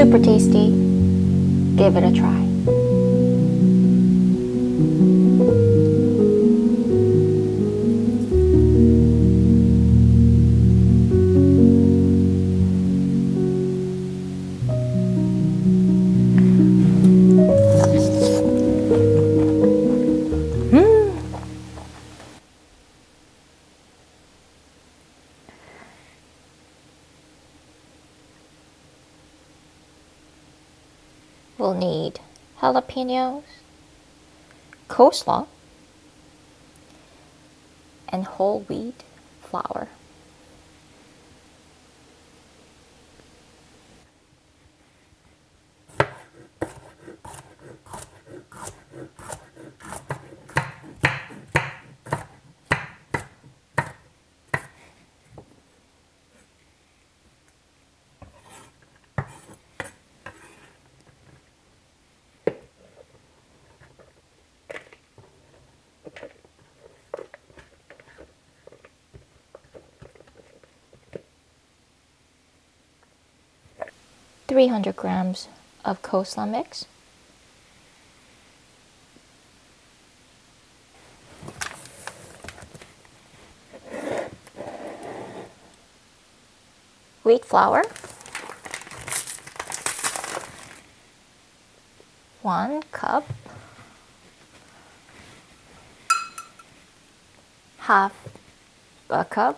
Super tasty. Give it a try. We'll need jalapenos, coleslaw, and whole wheat flour. .300 grams of coleslaw mix, wheat flour, 1 cup, half a cup,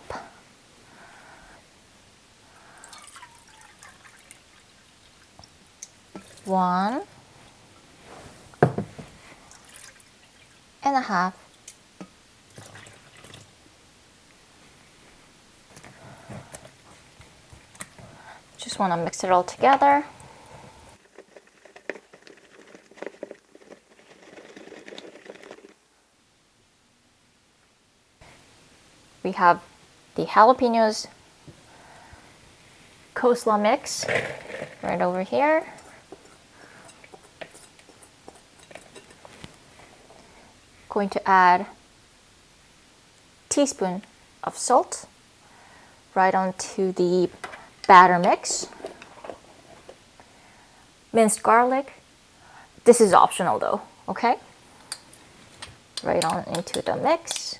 one and a half just want to mix it all together. We have the jalapenos coleslaw mix right over here. Going to add teaspoon of salt right onto the batter mix. Minced garlic. This is optional though, okay? Right on into the mix.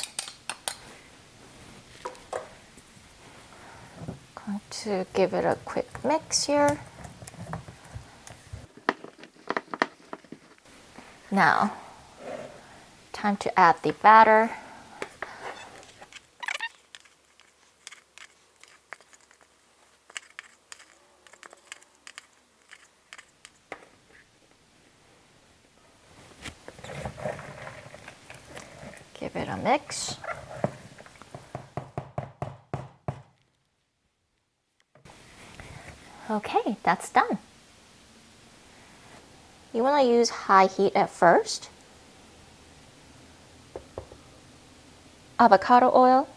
Going to give it a quick mix here. Now, time to add the batter. Give it a mix. Okay, that's done. You want to use high heat at first. Avocado oil,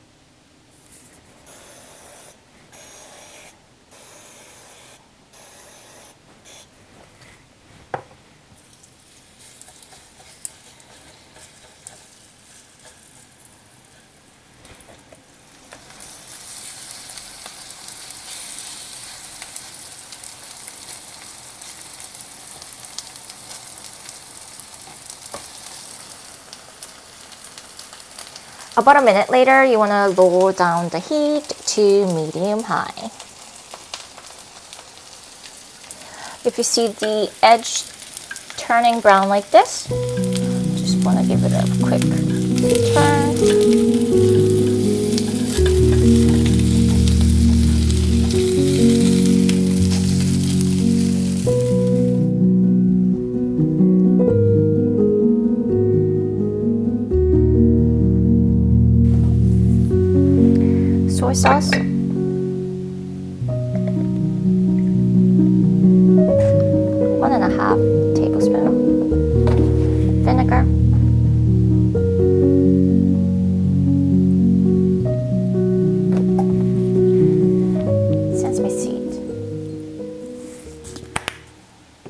about a minute later, you want to lower down the heat to medium-high. If you see the edge turning brown like this, just want to give it a quick turn. Soy sauce,